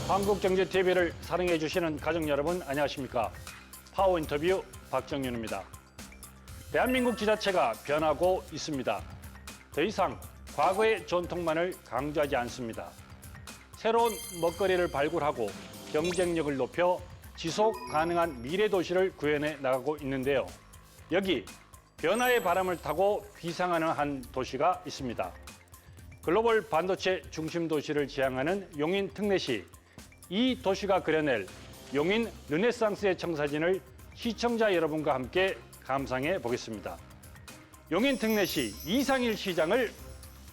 한국경제TV를 사랑해 주시는 가족 여러분 안녕하십니까? 파워 인터뷰 박정윤입니다. 대한민국 지자체가 변하고 있습니다. 더 이상 과거의 전통만을 강조하지 않습니다. 새로운 먹거리를 발굴하고 경쟁력을 높여 지속 가능한 미래 도시를 구현해 나가고 있는데요. 여기 변화의 바람을 타고 귀상하는 한 도시가 있습니다. 글로벌 반도체 중심 도시를 지향하는 용인 특례시. 이 도시가 그려낼 용인 르네상스의 청사진을 시청자 여러분과 함께 감상해 보겠습니다. 용인 특례시 이상일 시장을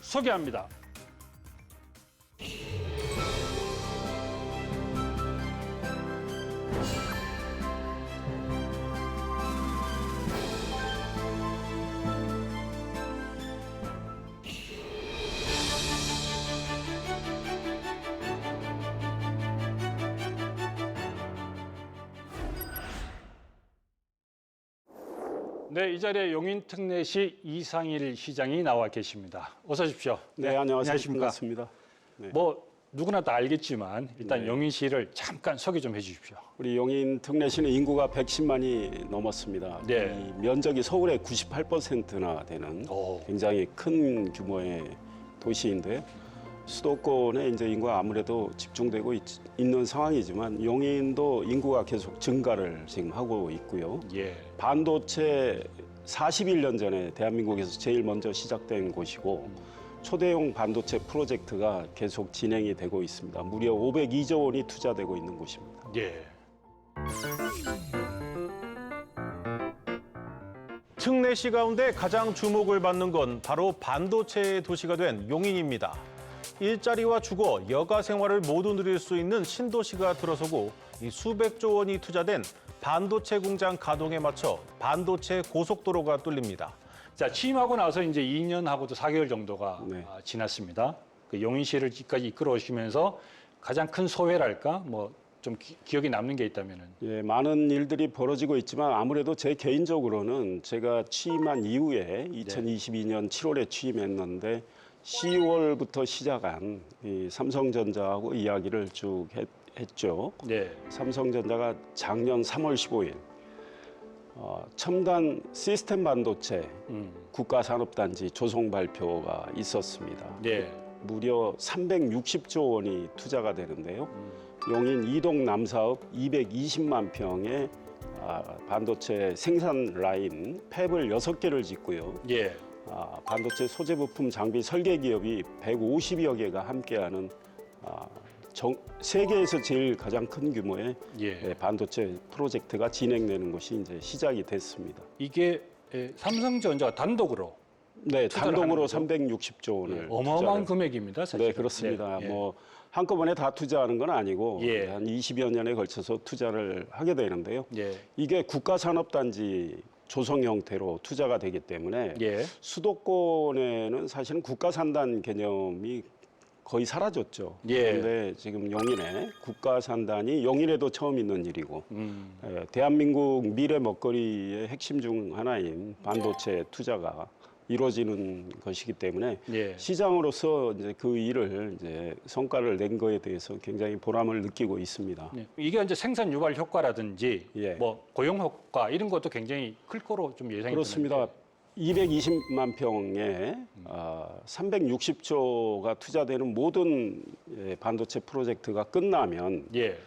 소개합니다. 네, 이 자리에 용인 특례시 이상일 시장이 나와 계십니다. 어서 오십시오. 네, 안녕하십니까. 반갑습니다. 네. 뭐 누구나 다 알겠지만 일단 네. 용인시를 잠깐 소개 좀 해주십시오. 우리 용인 특례시는 인구가 110만이 넘었습니다. 네. 이 면적이 서울의 98%나 되는 굉장히 큰 규모의 도시인데 수도권에 이제 인구가 아무래도 집중되고 있는 상황이지만 용인도 인구가 계속 증가를 지금 하고 있고요. 예. 반도체 41년 전에 대한민국에서 제일 먼저 시작된 곳이고 초대형 반도체 프로젝트가 계속 진행이 되고 있습니다. 무려 502조 원이 투자되고 있는 곳입니다. 예. 특례시 가운데 가장 주목을 받는 건 바로 반도체 도시가 된 용인입니다. 일자리와 주거, 여가 생활을 모두 누릴 수 있는 신도시가 들어서고 이 수백조 원이 투자된 반도체 공장 가동에 맞춰 반도체 고속도로가 뚫립니다. 자, 취임하고 나서 이제 2년하고도 4개월 정도가 네. 지났습니다. 그 용인시를 지금까지 이끌어 오시면서 가장 큰 소회랄까, 뭐 좀 기억에 남는 게 있다면은. 예, 많은 일들이 벌어지고 있지만 아무래도 제 개인적으로는 제가 취임한 이후에 2022년 7월에 취임했는데 10월부터 시작한 이 삼성전자하고 이야기를 쭉 했죠. 네. 삼성전자가 작년 3월 15일 첨단 시스템 반도체 국가산업단지 조성 발표가 있었습니다. 네. 무려 360조 원이 투자가 되는데요. 용인 이동 남사업 220만 평의 반도체 생산 라인 팹을 6개를 짓고요. 예. 반도체 소재 부품 장비 설계 기업이 150여 개가 함께하는 세계에서 제일 가장 큰 규모의 예. 반도체 프로젝트가 진행되는 것이 이제 시작이 됐습니다. 이게 삼성전자가 단독으로 네, 투자를 단독으로 하는 거죠? 360조 원을 어마어마한 금액입니다, 사실. 네, 그렇습니다. 네. 뭐 한꺼번에 다 투자하는 건 아니고 예. 한 20여 년에 걸쳐서 투자를 하게 되는데요. 예. 이게 국가산업단지 조성 형태로 투자가 되기 때문에 예. 수도권에는 사실은 국가산단 개념이 거의 사라졌죠. 예. 그런데 지금 용인에 국가산단이 용인에도 처음 있는 일이고 대한민국 미래 먹거리의 핵심 중 하나인 반도체 투자가 이루어지는 것이기 때문에 예. 시장으로서 이제 그 일을 이제 성과를 낸 거에 대해서 굉장히 보람을 느끼고 있습니다. 네. 이게 이제 생산 유발 효과라든지 예. 뭐 고용 효과 이런 것도 굉장히 클 거로 좀 예상이 그렇습니다. 되는데. 220만 평에 360조가 투자되는 모든 반도체 프로젝트가 끝나면 예.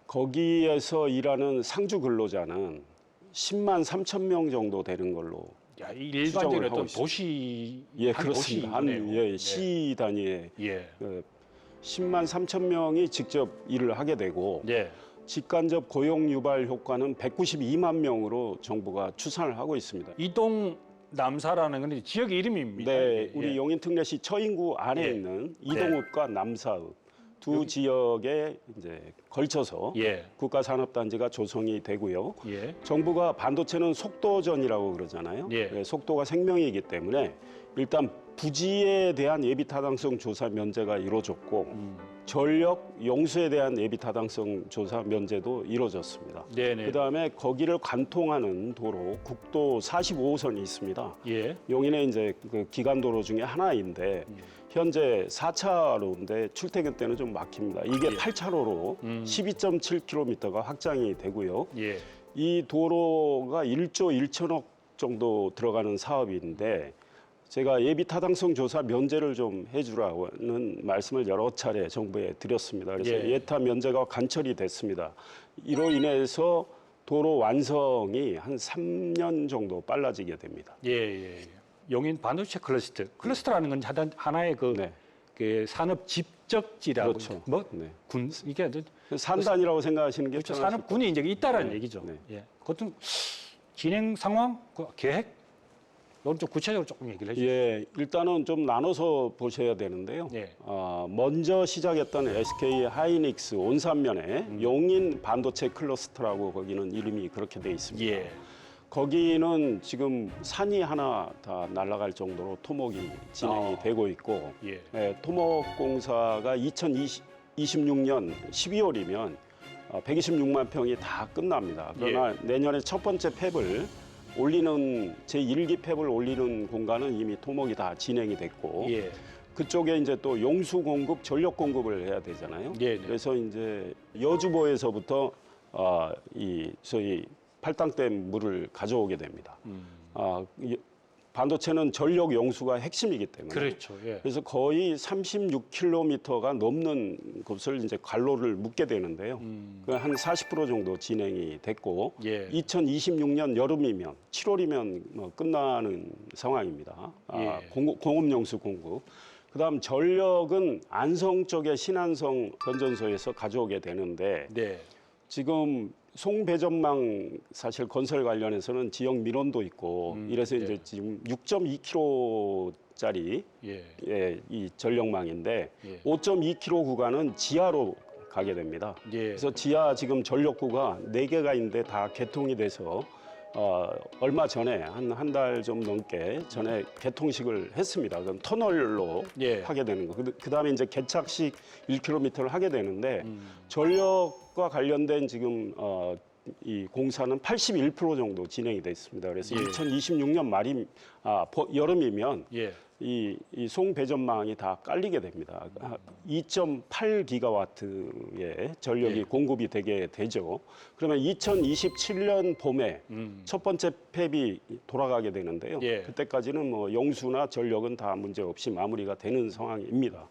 거기에서 일하는 상주 근로자는 10만 3천 명 정도 되는 걸로 야, 일반적인 하고 어떤 있습니다. 도시 예, 한 그렇습니다. 도시네요. 시 단위의 예. 10만 3천 명이 직접 일을 하게 되고 예. 직간접 고용 유발 효과는 192만 명으로 정부가 추산을 하고 있습니다. 이동 남사라는 건 지역 이름입니다. 네, 예. 우리 용인 특례시 처인구 안에 예. 있는 이동읍과 남사읍 두 지역에 이제 걸쳐서 예. 국가산업단지가 조성이 되고요. 예. 정부가 반도체는 속도전이라고 그러잖아요. 예. 네, 속도가 생명이기 때문에 일단 부지에 대한 예비 타당성 조사 면제가 이루어졌고 전력 용수에 대한 예비 타당성 조사 면제도 이루어졌습니다. 네네. 그다음에 거기를 관통하는 도로 국도 45호선이 있습니다. 예. 용인의 이제 그 기간 도로 중에 하나인데 현재 4차로인데 출퇴근 때는 좀 막힙니다. 이게 8차로로 12.7km가 확장이 되고요. 예. 이 도로가 1조 1천억 정도 들어가는 사업인데 제가 예비 타당성 조사 면제를 좀 해주라는 말씀을 여러 차례 정부에 드렸습니다. 그래서 예. 예타 면제가 관철이 됐습니다. 이로 인해서 도로 완성이 한 3년 정도 빨라지게 됩니다. 예, 예. 용인 반도체 클러스터라는 건 하나의 그, 네. 그 산업 집적지라고 그렇죠. 뭐 네. 군 이게 아주 산단이라고 생각하시는 게 그렇죠. 편하실 산업군이 이제 있다라는 네. 얘기죠. 네. 예. 그것도 진행 상황, 그 계획 이런 좀 구체적으로 조금 얘기를 해주세요. 예, 일단은 좀 나눠서 보셔야 되는데요. 네. 먼저 시작했던 SK 하이닉스 온산면에 용인 반도체 클러스터라고 거기는 이름이 그렇게 돼 있습니다. 예. 거기는 지금 산이 하나 다 날아갈 정도로 토목이 진행이 되고 있고 예. 토목 공사가 2026년 12월이면 126만 평이 다 끝납니다. 그러나 내년에 첫 번째 팹을 올리는 제1기 팹을 올리는 공간은 이미 토목이 다 진행이 됐고 예. 그쪽에 이제 또 용수 공급, 전력 공급을 해야 되잖아요. 네, 네. 그래서 이제 여주보에서부터 이 소위 팔당댐 물을 가져오게 됩니다. 반도체는 전력 용수가 핵심이기 때문에 그렇죠. 예. 그래서 거의 36km가 넘는 곳을 이제 관로를 묶게 되는데요. 한 40% 정도 진행이 됐고 예. 2026년 여름이면 7월이면 뭐 끝나는 상황입니다. 예. 공업 용수 공급. 그다음 전력은 안성 쪽의 신안성 변전소에서 가져오게 되는데 네. 지금 송배전망 사실 건설 관련해서는 지역 민원도 있고 이래서 이제 지금 6.2km짜리 예. 이 전력망인데 예. 5.2km 구간은 지하로 가게 됩니다. 예. 그래서 지하 지금 전력구가 4개가 있는데 다 개통이 돼서 얼마 전에 한 달 좀 넘게 전에 개통식을 했습니다. 그럼 터널로 예. 하게 되는 거. 그다음에 이제 개착식 1km를 하게 되는데 전력과 관련된 지금 이 공사는 81% 정도 진행이 돼 있습니다. 그래서 예. 2026년 말이 여름이면 예. 이 송배전망이 다 깔리게 됩니다. 2.8기가와트의 전력이 예. 공급이 되게 되죠. 그러면 2027년 봄에 첫 번째 팹이 돌아가게 되는데요. 예. 그때까지는 뭐 용수나 전력은 다 문제 없이 마무리가 되는 상황입니다.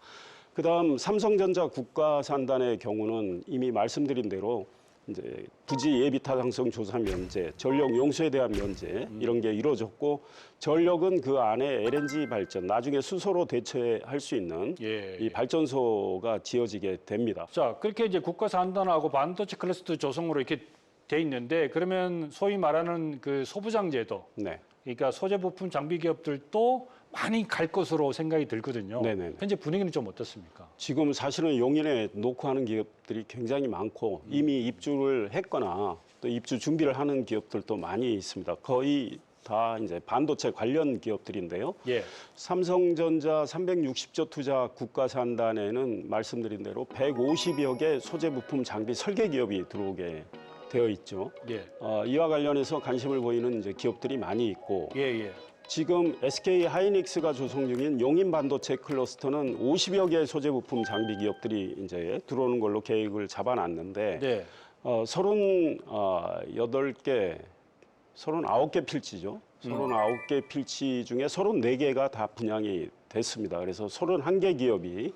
그다음 삼성전자 국가산단의 경우는 이미 말씀드린 대로 이제 부지 예비 타당성 조사 면제, 전력 용수에 대한 면제 이런 게 이루어졌고 전력은 그 안에 LNG 발전, 나중에 수소로 대체할 수 있는 예. 이 발전소가 지어지게 됩니다. 자, 그렇게 이제 국가산단하고 반도체 클러스터 조성으로 이렇게 돼 있는데 그러면 소위 말하는 그 소부장 제도, 네. 그러니까 소재 부품 장비 기업들도 많이 갈 것으로 생각이 들거든요. 네네. 현재 분위기는 좀 어떻습니까? 지금 사실은 용인에 녹화하는 기업들이 굉장히 많고 이미 입주를 했거나 또 입주 준비를 하는 기업들도 많이 있습니다. 거의 다 이제 반도체 관련 기업들인데요. 예. 삼성전자 360조 투자 국가산단에는 말씀드린 대로 150여 개 소재 부품 장비 설계 기업이 들어오게 되어 있죠. 예. 이와 관련해서 관심을 보이는 이제 기업들이 많이 있고 예, 예. 지금 SK 하이닉스가 조성 중인 용인 반도체 클러스터는 50여 개의 소재 부품 장비 기업들이 이제 들어오는 걸로 계획을 잡아놨는데 네. 39개 필지죠. 39개 필지 중에 34개가 다 분양이 됐습니다. 그래서 31개 기업이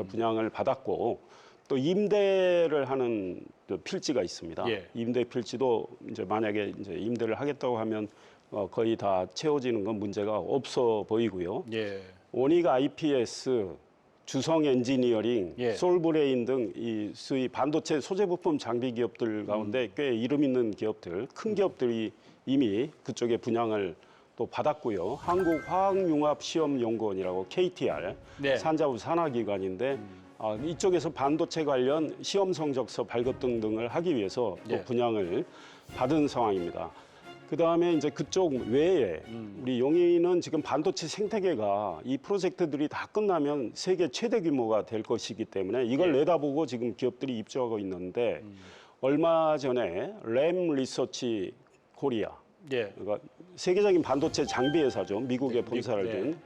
분양을 받았고 또 임대를 하는 또 필지가 있습니다. 예. 임대 필지도 이제 만약에 이제 임대를 하겠다고 하면 거의 다 채워지는 건 문제가 없어 보이고요. 예. 원익 IPS, 주성 엔지니어링, 예. 솔브레인 등 이 소위 반도체 소재 부품 장비 기업들 가운데 꽤 이름 있는 기업들, 큰 기업들이 이미 그쪽에 분양을 또 받았고요. 한국화학융합시험연구원이라고 KTR, 네. 산자부 산하기관인데 이쪽에서 반도체 관련 시험 성적서 발급 등을 하기 위해서 또 예. 분양을 받은 상황입니다. 그다음에 이제 그쪽 외에 우리 용인은 지금 반도체 생태계가 이 프로젝트들이 다 끝나면 세계 최대 규모가 될 것이기 때문에 이걸 내다보고 지금 기업들이 입주하고 있는데 얼마 전에 램 리서치 코리아 예. 그러니까 세계적인 반도체 장비 회사죠. 미국에 본사를 둔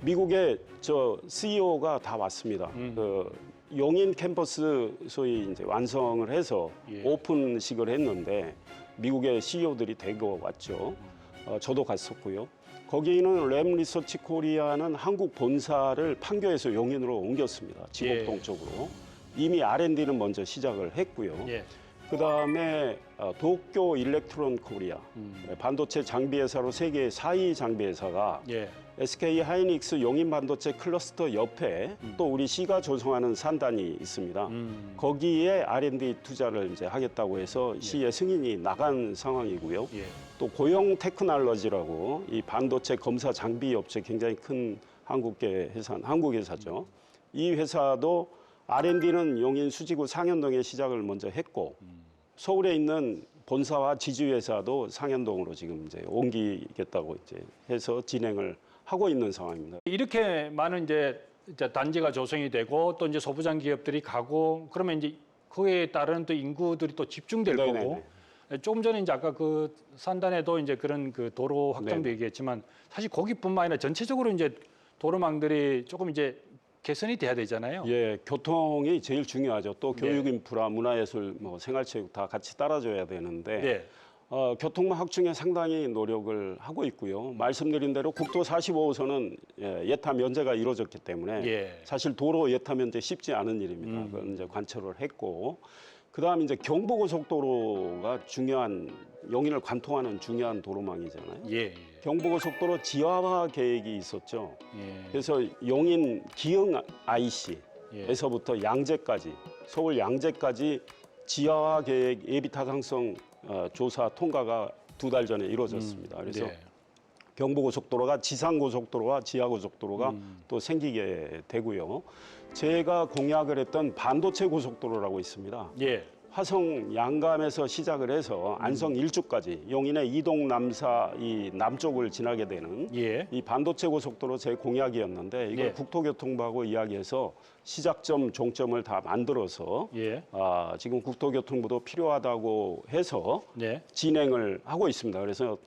미국의 저 CEO가 다 왔습니다. 그 용인 캠퍼스 소위 이제 완성을 해서 오픈식을 했는데 미국의 CEO들이 대거 왔죠. 저도 갔었고요. 거기는 램 리서치 코리아는 한국 본사를 판교에서 용인으로 옮겼습니다. 지곡동 쪽으로. 이미 R&D는 먼저 시작을 했고요. 예. 그다음에 도쿄 일렉트론 코리아 반도체 장비 회사로 세계 4위 장비 회사가 예. SK 하이닉스 용인 반도체 클러스터 옆에 또 우리 C가 조성하는 산단이 있습니다. 거기에 R&D 투자를 이제 하겠다고 해서 C의 승인이 나간 상황이고요. 예. 또 고용 테크놀로지라고 이 반도체 검사 장비 업체 굉장히 큰 한국계 회사, 한국 회사죠. 이 회사도 R&D는 용인 수지구 상현동에 시작을 먼저 했고 서울에 있는 본사와 지주회사도 상현동으로 지금 이제 옮기겠다고 이제 해서 진행을 하고 있는 상황입니다. 이렇게 많은 이제 단지가 조성이 되고 또 이제 소부장 기업들이 가고 그러면 이제 그에 따른 또 인구들이 또 집중될 네네네. 거고 조금 전에 이제 아까 그 산단에도 이제 그런 그 도로 확장도 네네. 얘기했지만 사실 거기뿐만 아니라 전체적으로 이제 도로망들이 조금 이제 개선이 돼야 되잖아요. 예, 교통이 제일 중요하죠. 또 네. 교육 인프라, 문화예술, 뭐 생활체육 다 같이 따라줘야 되는데 네. 교통망 확충에 상당히 노력을 하고 있고요. 말씀드린 대로 국도 45호선은 예타 면제가 이루어졌기 때문에 예. 사실 도로 예타 면제 쉽지 않은 일입니다. 그건 이제 관철을 했고, 그다음 이제 경부고속도로가 중요한 용인을 관통하는 중요한 도로망이잖아요. 예. 경부고속도로 지하화 계획이 있었죠. 예. 그래서 용인 기흥 예. IC에서부터 양재까지 서울 양재까지 지하화 계획 예비 타당성 조사 통과가 2달 전에 이루어졌습니다. 그래서 네. 경부고속도로가 지상고속도로와 지하고속도로가 또 생기게 되고요. 제가 공약을 했던 반도체 고속도로라고 있습니다. 예. 화성 양감에서 시작을 해서 안성 일주까지 용인의 이동 남사 이 남쪽을 지나게 되는 예. 이 반도체 고속도로 제 공약이었는데 이걸 네. 국토교통부하고 이야기해서 시작점, 종점을 다 만들어서 예. 지금 국토교통부도 필요하다고 해서 네. 진행을 하고 있습니다. 그래서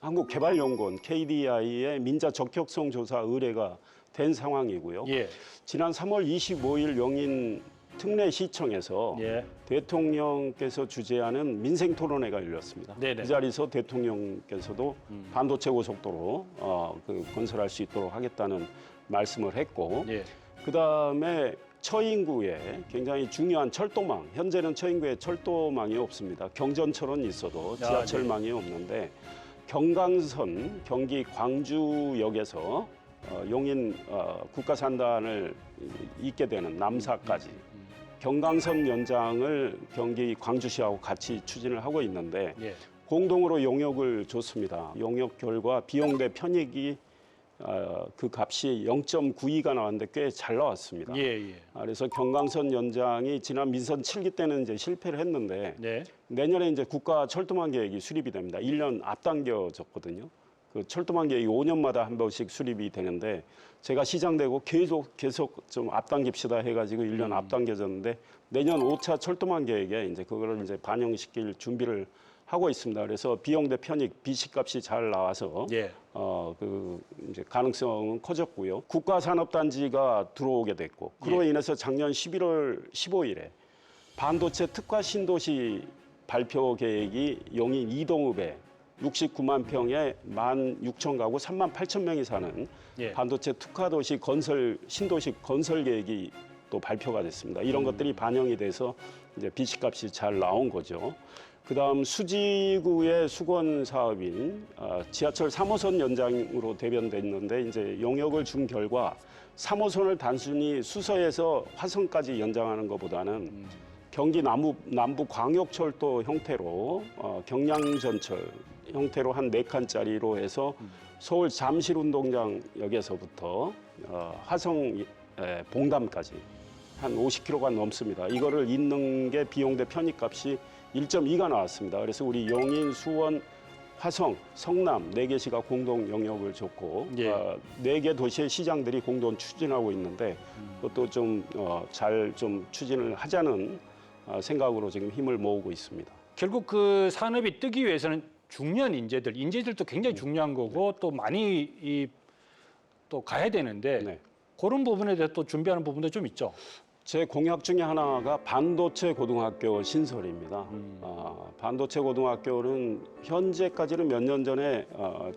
한국개발연구원 KDI의 민자 적격성 조사 의뢰가 된 상황이고요. 예. 지난 3월 25일 용인 특례시청에서 예. 대통령께서 주재하는 민생토론회가 열렸습니다. 네네. 그 자리에서 대통령께서도 반도체 고속도로 건설할 수 있도록 하겠다는 말씀을 했고 예. 그다음에 처인구에 굉장히 중요한 철도망, 현재는 처인구에 철도망이 없습니다. 경전철은 있어도 지하철망이 없는데 경강선 경기 광주역에서 용인 국가산단을 잇게 되는 남사까지 경강선 연장을 경기 광주시하고 같이 추진을 하고 있는데 예. 공동으로 용역을 줬습니다. 용역 결과 비용 대 편익이 그 값이 0.92가 나왔는데 꽤 잘 나왔습니다. 예. 예. 그래서 경강선 연장이 지난 민선 7기 때는 이제 실패를 했는데 네. 내년에 이제 국가 철도망 계획이 수립이 됩니다. 1년 앞당겨졌거든요. 그 철도망 계획이 5년마다 한 번씩 수립이 되는데 제가 시장되고 계속 좀 앞당깁시다 해가지고 1년 앞당겨졌는데 내년 5차 철도망 계획에 이제 그거를 이제 반영시킬 준비를 하고 있습니다. 그래서 비용 대 편익, 비식값이 잘 나와서 예. 그 이제 가능성은 커졌고요. 국가산업단지가 들어오게 됐고 그로 인해서 작년 11월 15일에 반도체 특화 신도시 발표 계획이 용인 이동읍에 69만 평에 16,000가구 38,000명이 사는 예. 반도체 특화도시 건설 신도시 건설 계획이 또 발표가 됐습니다. 이런 것들이 반영이 돼서 이제 비식값이 잘 나온 거죠. 그다음 수지구의 수건 사업인 지하철 3호선 연장으로 대변됐는데 이제 용역을 준 결과 3호선을 단순히 수서에서 화성까지 연장하는 것보다는 경기 남부 광역철도 형태로 경량전철 형태로 한 4칸짜리로 해서 서울 잠실운동장역에서부터 화성 봉담까지 한 50km가 넘습니다. 이거를 잇는 게 비용 대 편익값이 1.2가 나왔습니다. 그래서 우리 용인, 수원, 화성, 성남 4개 시가 공동 영역을 줬고 예. 4개 도시의 시장들이 공동 추진하고 있는데 그것도 좀 잘 좀 추진을 하자는 생각으로 지금 힘을 모으고 있습니다. 결국 그 산업이 뜨기 위해서는 중요한 인재들도 굉장히 중요한 거고 또 많이 또 가야 되는데 네. 그런 부분에 대해서 또 준비하는 부분도 좀 있죠. 제 공약 중에 하나가 반도체 고등학교 신설입니다. 반도체 고등학교는 현재까지는 몇 년 전에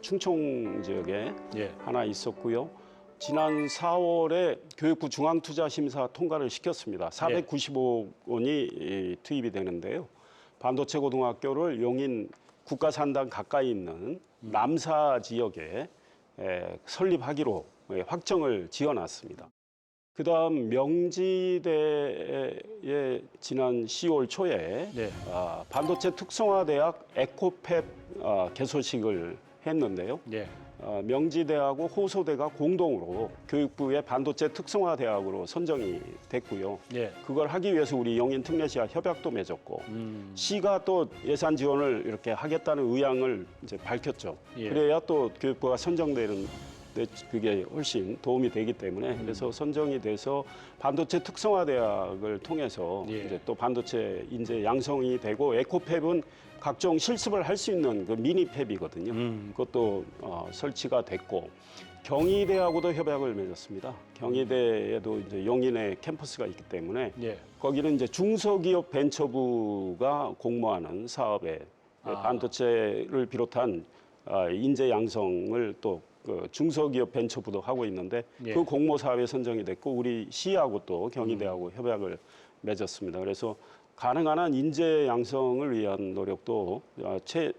충청 지역에 예. 하나 있었고요. 지난 4월에 교육부 중앙투자심사 통과를 시켰습니다. 495억 원이 투입이 되는데요. 반도체 고등학교를 용인 국가산단 가까이 있는 남사 지역에 설립하기로 확정을 지어놨습니다. 그다음 명지대에 지난 10월 초에 네. 반도체 특성화대학 에코팹 개소식을 했는데요. 예. 명지대하고 호소대가 공동으로 교육부의 반도체 특성화대학으로 선정이 됐고요. 예. 그걸 하기 위해서 우리 용인특례시와 협약도 맺었고 시가 또 예산 지원을 이렇게 하겠다는 의향을 이제 밝혔죠. 예. 그래야 또 교육부가 선정되는 그게 훨씬 도움이 되기 때문에 그래서 선정이 돼서 반도체 특성화대학을 통해서 예. 이제 또 반도체 인재 양성이 되고 에코팹은 각종 실습을 할 수 있는 그 미니팹이거든요. 그것도 설치가 됐고 경희대하고도 협약을 맺었습니다. 경희대에도 이제 용인에 캠퍼스가 있기 때문에 예. 거기는 이제 중소기업 벤처부가 공모하는 사업에 반도체를 비롯한 인재 양성을 또 그 중소기업 벤처부도 하고 있는데 예. 그 공모 사업에 선정이 됐고 우리 시하고 또 경희대하고 협약을 맺었습니다. 그래서 가능한 한 인재 양성을 위한 노력도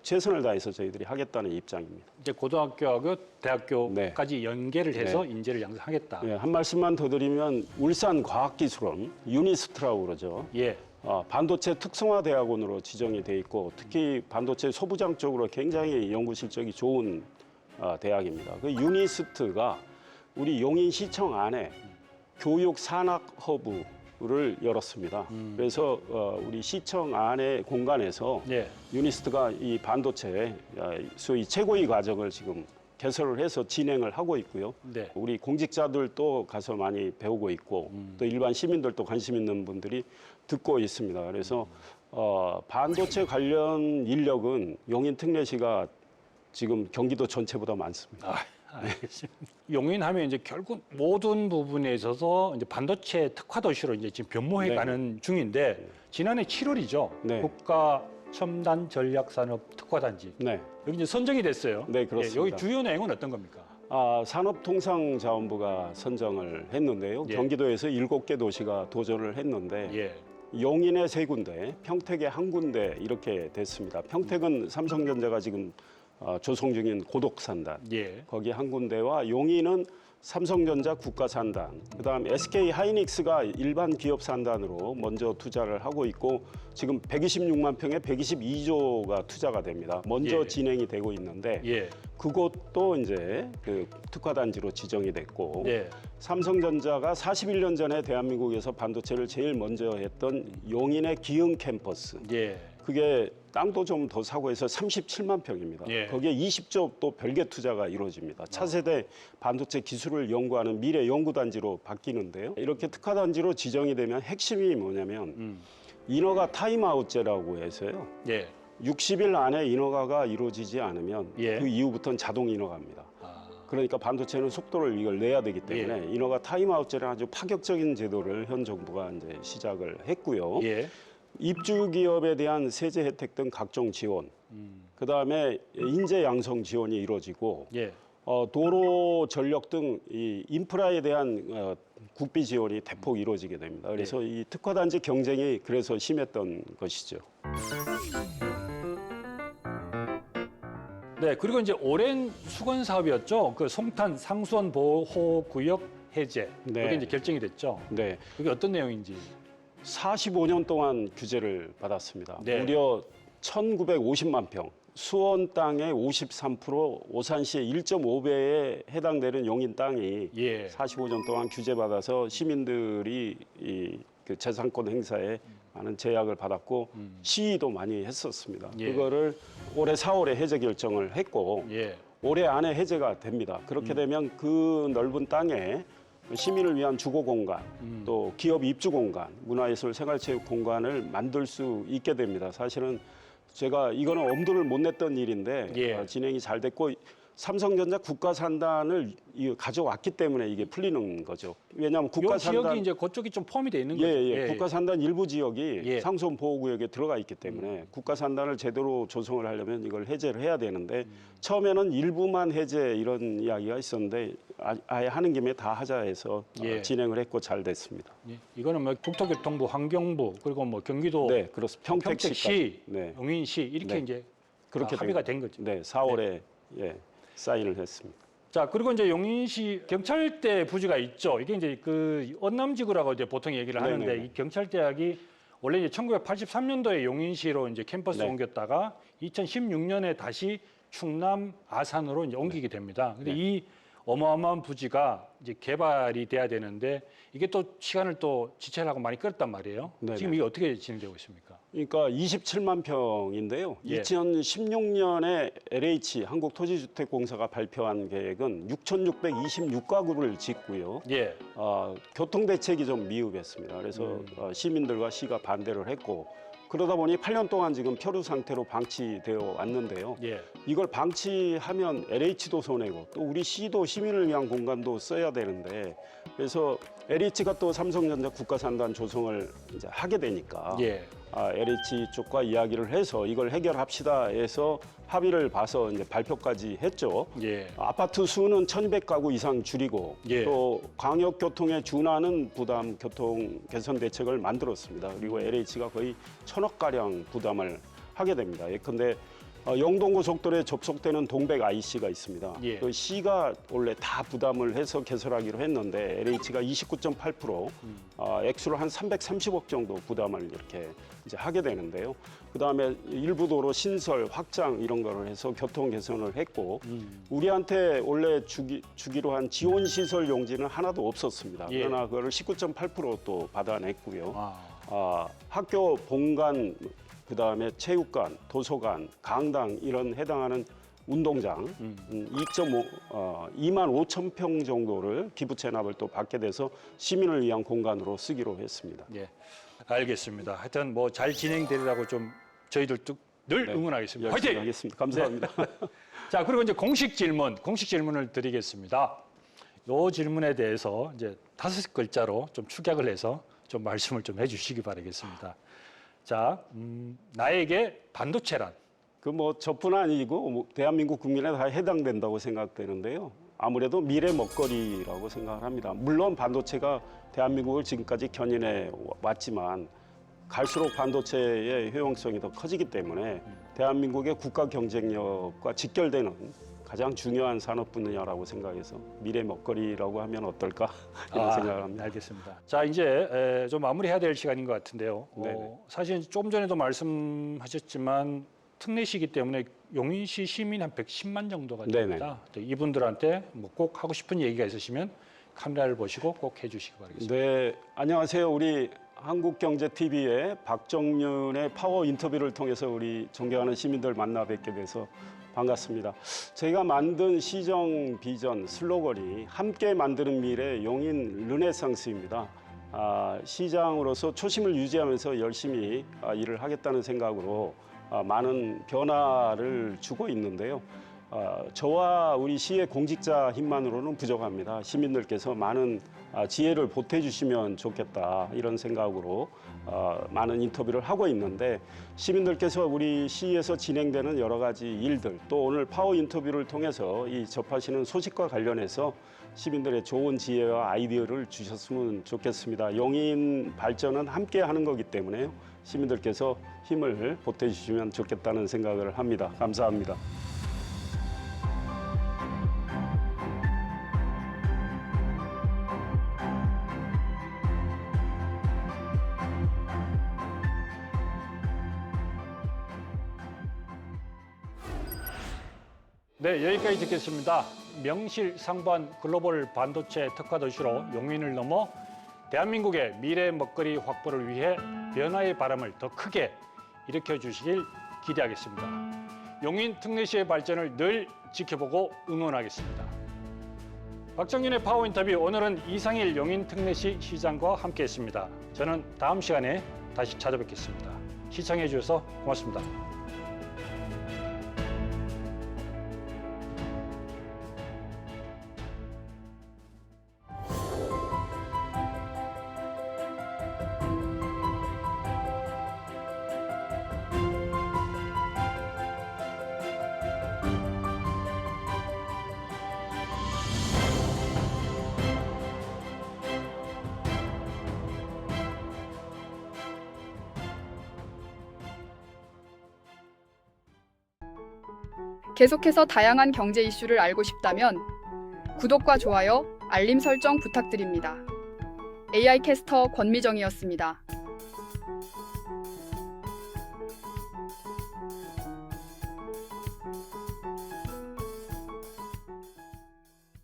최선을 다해서 저희들이 하겠다는 입장입니다. 이제 고등학교하고 대학교까지 연계를 해서 인재를 양성하겠다. 네, 한 말씀만 더 드리면 울산과학기술원 유니스트라고 그러죠. 예. 반도체 특성화대학원으로 지정이 돼 있고 특히 반도체 소부장 쪽으로 굉장히 연구 실적이 좋은 대학입니다. 그 유니스트가 우리 용인시청 안에 교육 산학 허브를 열었습니다. 그래서 우리 시청 안에 공간에서 예. 유니스트가 이 반도체 소위 최고위 과정을 지금 개설을 해서 진행을 하고 있고요. 네. 우리 공직자들도 가서 많이 배우고 있고 또 일반 시민들도 관심 있는 분들이 듣고 있습니다. 그래서 반도체 관련 인력은 용인특례시가 지금 경기도 전체보다 많습니다. 알겠습니다. 용인하면 이제 결국 모든 부분에 있어서 이제 반도체 특화 도시로 이제 지금 변모해 네. 가는 중인데 지난해 7월이죠. 네. 국가 첨단 전략산업 특화단지 네, 여기 이제 선정이 됐어요. 네, 그렇습니다. 여기 주요 내용은 어떤 겁니까? 산업통상자원부가 선정을 했는데요. 예. 경기도에서 7개 도시가 도전을 했는데 예. 용인에 3군데, 평택에 1군데 이렇게 됐습니다. 평택은 삼성전자가 지금 조성 중인 고독산단, 예. 거기 1군데와 용인은 삼성전자 국가산단, 그다음 SK 하이닉스가 일반 기업 산단으로 먼저 투자를 하고 있고 지금 126만 평에 122조가 투자가 됩니다. 먼저 예. 진행이 되고 있는데 예. 그것도 이제 그 특화단지로 지정이 됐고 예. 삼성전자가 41년 전에 대한민국에서 반도체를 제일 먼저 했던 용인의 기흥 캠퍼스, 예. 그게 땅도 좀 더 사고 해서 37만 평입니다. 예. 거기에 20조 또 별개 투자가 이루어집니다. 차세대 반도체 기술을 연구하는 미래 연구단지로 바뀌는데요. 이렇게 특화단지로 지정이 되면 핵심이 뭐냐면 인허가 타임아웃제라고 해서요. 예. 60일 안에 인허가가 이루어지지 않으면 예. 그 이후부터는 자동 인허가입니다. 그러니까 반도체는 속도를 이걸 내야 되기 때문에 예. 인허가 타임아웃제라는 아주 파격적인 제도를 현 정부가 이제 시작을 했고요. 예. 입주 기업에 대한 세제 혜택 등 각종 지원, 그다음에 인재 양성 지원이 이루어지고 예. 도로, 전력 등 이 인프라에 대한 국비 지원이 대폭 이루어지게 됩니다. 그래서 이 특화단지 경쟁이 그래서 심했던 것이죠. 네, 그리고 이제 오랜 수건 사업이었죠. 그 송탄 상수원 보호구역 해제. 네. 이게 이제 결정이 됐죠. 네, 그게 어떤 내용인지. 45년 동안 규제를 받았습니다. 네. 무려 1,950만 평, 수원 땅의 53%, 오산시의 1.5배에 해당되는 용인 땅이 예. 45년 동안 규제받아서 시민들이 그 재산권 행사에 많은 제약을 받았고 시위도 많이 했었습니다. 예. 그거를 올해 4월에 해제 결정을 했고 예. 올해 안에 해제가 됩니다. 그렇게 되면 그 넓은 땅에 시민을 위한 주거 공간, 또 기업 입주 공간, 문화예술 생활체육 공간을 만들 수 있게 됩니다. 사실은 제가 이거는 엄두를 못 냈던 일인데 예. 진행이 잘 됐고 삼성전자 국가산단을 가져왔기 때문에 이게 풀리는 거죠. 왜냐하면 요 국가산단 지역이 이제 그쪽이 좀 포함이 돼 있는 거죠. 예. 국가산단 일부 지역이 예. 상수원 보호구역에 들어가 있기 때문에 국가산단을 제대로 조성을 하려면 이걸 해제를 해야 되는데 처음에는 일부만 해제 이런 이야기가 있었는데 아예 하는 김에 다 하자 해서 예. 진행을 했고 잘 됐습니다. 예. 이거는 뭐 국토교통부, 환경부 그리고 뭐 경기도 네, 그렇습니다. 평택시까지. 평택시, 네. 용인시 이렇게 네. 이제 그렇게 합의가 된 거죠. 네, 4월에 예, 사인을 했습니다. 자, 그리고 이제 용인시 경찰대 부지가 있죠. 이게 이제 그 언남지구라고 이제 보통 얘기를 하는데 네네네. 이 경찰대학이 원래 이제 1983년도에 용인시로 이제 캠퍼스 네. 옮겼다가 2016년에 다시 충남 아산으로 이제 옮기게 됩니다. 근데 네. 이 어마어마한 부지가 이제 개발이 돼야 되는데 이게 또 시간을 또 지체를 하고 많이 끌었단 말이에요. 네네. 지금 이게 어떻게 진행되고 있습니까? 그러니까 27만 평인데요. 예. 2016년에 LH 한국토지주택공사가 발표한 계획은 6,626가구를 짓고요. 예. 교통 대책이 좀 미흡했습니다. 그래서 시민들과 시가 반대를 했고 그러다 보니 8년 동안 지금 표류 상태로 방치되어 왔는데요. 예. 이걸 방치하면 LH도 손해고 또 우리 시도 시민을 위한 공간도 써야 되는데 그래서 LH가 또 삼성전자 국가산단 조성을 이제 하게 되니까 예. LH 쪽과 이야기를 해서 이걸 해결합시다 해서 합의를 봐서 이제 발표까지 했죠. 예. 아파트 수는 1,200가구 이상 줄이고 예. 또 광역 교통에 준하는 부담 교통 개선 대책을 만들었습니다. 그리고 LH가 거의 1,000억 가량 부담을 하게 됩니다. 예컨대 영동고속도로에 접속되는 동백 IC가 있습니다. 예. 그 시가 원래 다 부담을 해서 개설하기로 했는데 LH가 29.8%, 액수로 한 330억 정도 부담을 이렇게 이제 하게 되는데요. 그 다음에 일부 도로 신설, 확장 이런 거를 해서 교통 개선을 했고 우리한테 원래 주기로 한 지원 시설 용지는 하나도 없었습니다. 예. 그러나 그거를 19.8%또 받아냈고요. 아. 학교 본관 그다음에 체육관, 도서관, 강당 이런 해당하는 운동장 2만 5천 평 정도를 기부 체납을 또 받게 돼서 시민을 위한 공간으로 쓰기로 했습니다. 예, 알겠습니다. 하여튼 뭐 잘 진행되리라고 좀 저희들도 늘 응원하겠습니다. 열심히 화이팅! 하겠습니다. 감사합니다. 자, 그리고 이제 공식 질문을 드리겠습니다. 이 질문에 대해서 이제 5글자로 좀 축약을 해서 좀 말씀을 좀 해주시기 바라겠습니다. 자, 나에게 반도체란? 그 뭐 저뿐 아니고 뭐 대한민국 국민에 다 해당된다고 생각되는데요. 아무래도 미래 먹거리라고 생각을 합니다. 물론 반도체가 대한민국을 지금까지 견인해 왔지만 갈수록 반도체의 효용성이 더 커지기 때문에 대한민국의 국가 경쟁력과 직결되는 가장 중요한 산업 분야라고 생각해서 미래 먹거리라고 하면 어떨까 이런 생각을 합니다. 알겠습니다. 자, 이제 좀 마무리해야 될 시간인 것 같은데요. 네네. 사실 조금 전에도 말씀하셨지만 특례시기 때문에 용인시 시민 한 110만 정도가 됩니다. 이분들한테 뭐 꼭 하고 싶은 얘기가 있으시면 카메라를 보시고 꼭 해주시기 바라겠습니다. 네, 안녕하세요. 우리 한국경제TV의 박정윤의 파워 인터뷰를 통해서 우리 존경하는 시민들 만나 뵙게 돼서 반갑습니다. 저희가 만든 시정 비전 슬로건이 함께 만드는 미래 용인 르네상스입니다. 시장으로서 초심을 유지하면서 열심히 일을 하겠다는 생각으로 많은 변화를 주고 있는데요. 저와 우리 시의 공직자 힘만으로는 부족합니다. 시민들께서 많은 지혜를 보태주시면 좋겠다 이런 생각으로 많은 인터뷰를 하고 있는데 시민들께서 우리 시에서 진행되는 여러 가지 일들 또 오늘 파워 인터뷰를 통해서 이 접하시는 소식과 관련해서 시민들의 좋은 지혜와 아이디어를 주셨으면 좋겠습니다. 용인 발전은 함께 하는 거기 때문에요. 시민들께서 힘을 보태주시면 좋겠다는 생각을 합니다. 감사합니다. 네, 여기까지 듣겠습니다. 명실상부한 글로벌 반도체 특화 도시로 용인을 넘어 대한민국의 미래 먹거리 확보를 위해 변화의 바람을 더 크게 일으켜 주시길 기대하겠습니다. 용인 특례시의 발전을 늘 지켜보고 응원하겠습니다. 박정윤의 파워 인터뷰, 오늘은 이상일 용인 특례시 시장과 함께했습니다. 저는 다음 시간에 다시 찾아뵙겠습니다. 시청해 주셔서 고맙습니다. 계속해서 다양한 경제 이슈를 알고 싶다면 구독과 좋아요, 알림 설정 부탁드립니다. AI 캐스터 권미정이었습니다.